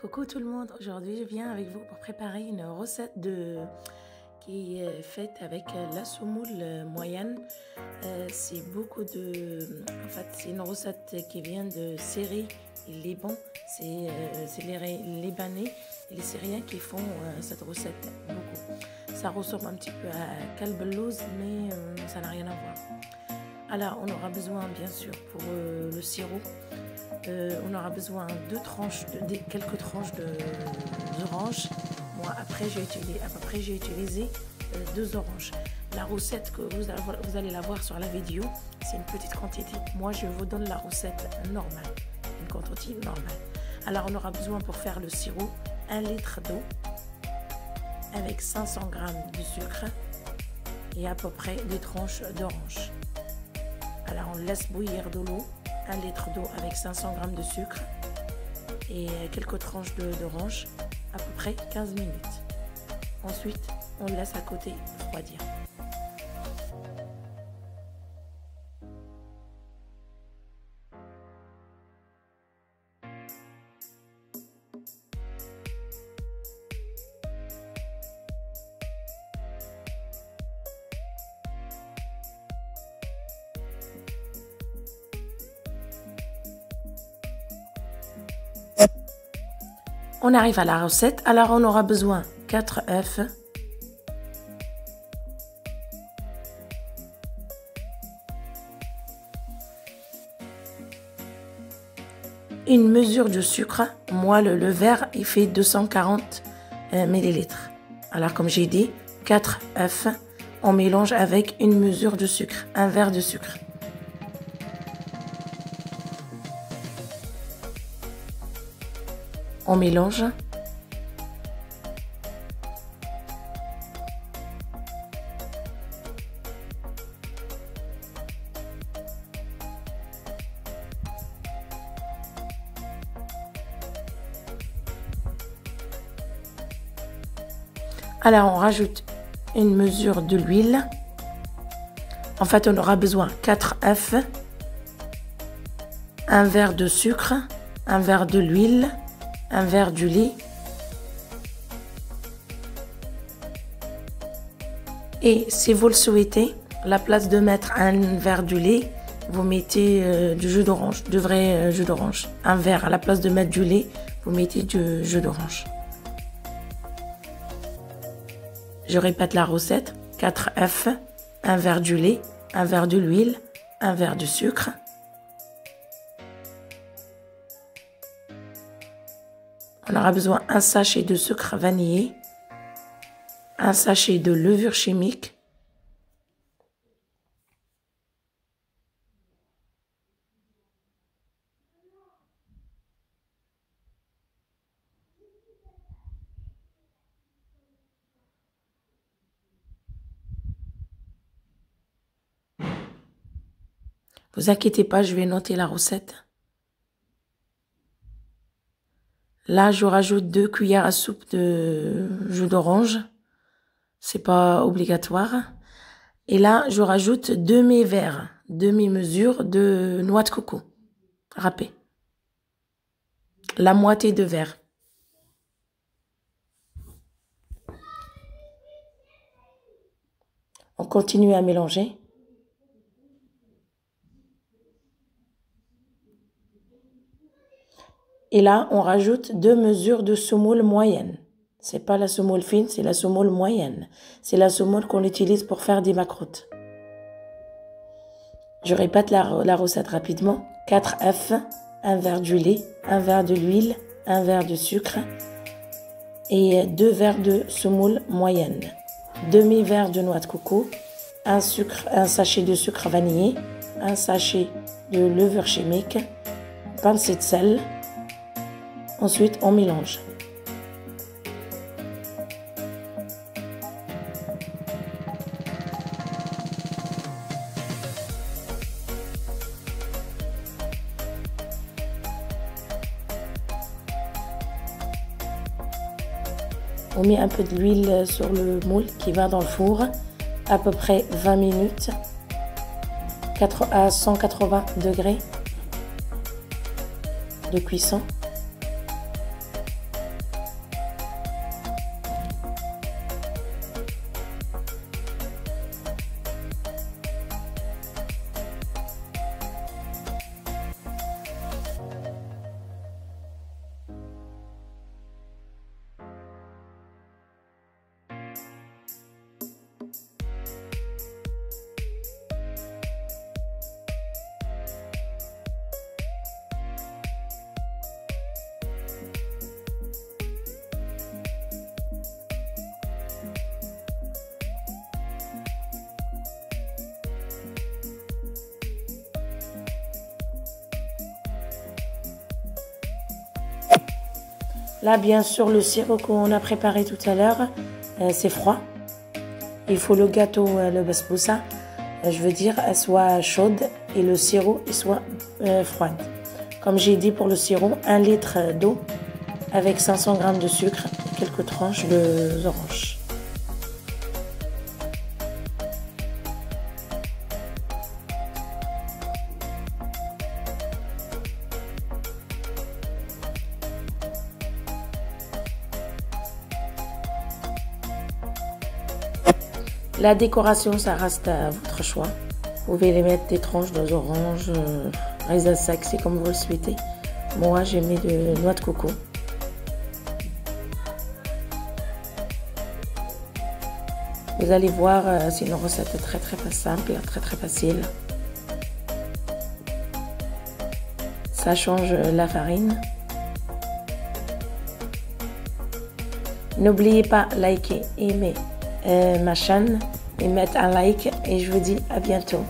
Coucou tout le monde, aujourd'hui je viens avec vous pour préparer une recette qui est faite avec la semoule moyenne. C'est c'est une recette qui vient de Syrie et Liban. C'est les Libanais et les Syriens qui font cette recette beaucoup. Ça ressemble un petit peu à kalbelouz, mais ça n'a rien à voir. Alors on aura besoin bien sûr pour le sirop. On aura besoin de quelques tranches d'orange. Moi, après, j'ai utilisé 2 oranges. La recette que vous allez la voir sur la vidéo, c'est une petite quantité. Moi, je vous donne la recette normale, une quantité normale. Alors, on aura besoin pour faire le sirop 1 litre d'eau avec 500 g de sucre et à peu près des tranches d'orange. Alors, on laisse bouillir de l'eau. 1 litre d'eau avec 500 g de sucre et quelques tranches d'orange, à peu près 15 minutes. Ensuite, on le laisse à côté refroidir. On arrive à la recette. Alors, on aura besoin 4 œufs, une mesure de sucre. Moi, le verre, il fait 240 ml. Alors, comme j'ai dit, 4 œufs, on mélange avec une mesure de sucre, un verre de sucre. On mélange. Alors, on rajoute une mesure de l'huile. En fait, on aura besoin 4 œufs, un verre de sucre, un verre de l'huile, un verre du lait et si vous le souhaitez, à la place de mettre un verre du lait, vous mettez du jus d'orange, du vrai jus d'orange. Un verre, à la place de mettre du lait, vous mettez du jus d'orange. Je répète la recette: 4 œufs, un verre du lait, un verre de l'huile, un verre de sucre, on aura besoin un sachet de sucre vanillé, un sachet de levure chimique, vous inquiétez pas, je vais noter la recette. Là, je rajoute 2 cuillères à soupe de jus d'orange. C'est pas obligatoire. Et là, je rajoute demi-mesure de noix de coco râpée. La moitié de verre. On continue à mélanger. Et là, on rajoute 2 mesures de semoule moyenne. C'est pas la semoule fine, c'est la semoule moyenne. C'est la semoule qu'on utilise pour faire des macroutes. Je répète la recette rapidement. 4 œufs, un verre du lait, un verre de l'huile, un verre de sucre et 2 verres de semoule moyenne. Demi-verre de noix de coco, un sachet de sucre vanillé, un sachet de levure chimique, pincée de sel. Ensuite, on mélange. On met un peu de l'huile sur le moule qui va dans le four, à peu près 20 minutes, à 180 degrés de cuisson. Là, bien sûr, le sirop qu'on a préparé tout à l'heure, c'est froid. Il faut le gâteau, le basbousa, je veux dire, elle soit chaude et le sirop il soit froid. Comme j'ai dit pour le sirop, 1 litre d'eau avec 500 g de sucre et quelques tranches d'orange. La décoration, ça reste à votre choix. Vous pouvez les mettre des tranches d'orange, raisins secs, c'est comme vous le souhaitez. Moi, j'ai mis de noix de coco. Vous allez voir, c'est une recette très simple, très facile. Ça change la farine. N'oubliez pas liker, aimer ma chaîne et mettre un like et je vous dis à bientôt.